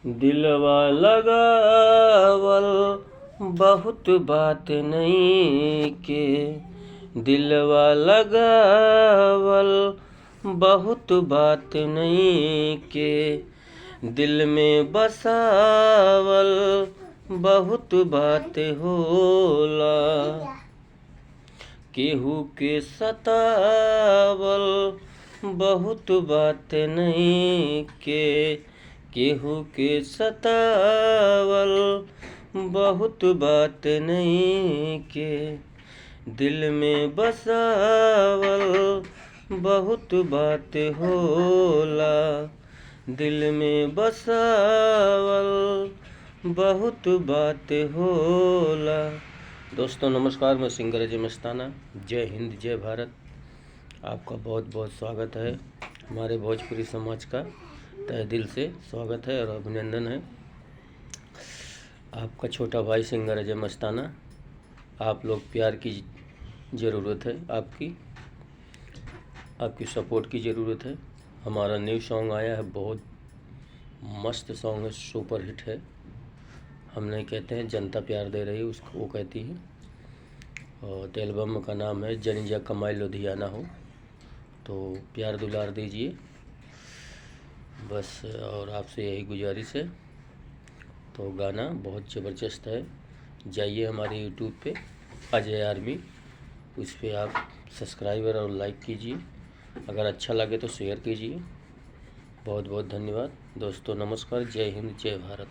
दिलवा लगावल बहुत बात नहीं के, दिलवा लगावल बहुत बात नहीं के, दिल में बसावल बहुत बात होला। केहू के सतावल बहुत बात नहीं के, केहू के सतावल बहुत बात नहीं के, दिल में बसावल बहुत बात होला। दिल में बसावल बहुत बात होला। दोस्तों नमस्कार, मैं सिंगर अजय मस्ताना। जय हिंद, जय भारत। आपका बहुत बहुत स्वागत है। हमारे भोजपुरी समाज का तहे दिल से स्वागत है और अभिनंदन है। आपका छोटा भाई सिंगर अजय मस्ताना। आप लोग प्यार की ज़रूरत है, आपकी सपोर्ट की ज़रूरत है। हमारा न्यू सॉन्ग आया है, बहुत मस्त सॉन्ग है, सुपर हिट है। हम नहीं कहते हैं, जनता प्यार दे रही है, उसको वो कहती है। और एल्बम का नाम है जनी जा कमाई लुधियाना हो। तो प्यार दुलार दीजिए बस, और आपसे यही गुजारिश है। तो गाना बहुत ज़बरदस्त है। जाइए हमारे यूट्यूब पे अजय आर्मी, उस पर आप सब्सक्राइबर और लाइक कीजिए। अगर अच्छा लगे तो शेयर कीजिए। बहुत बहुत धन्यवाद दोस्तों। नमस्कार, जय हिंद, जय भारत।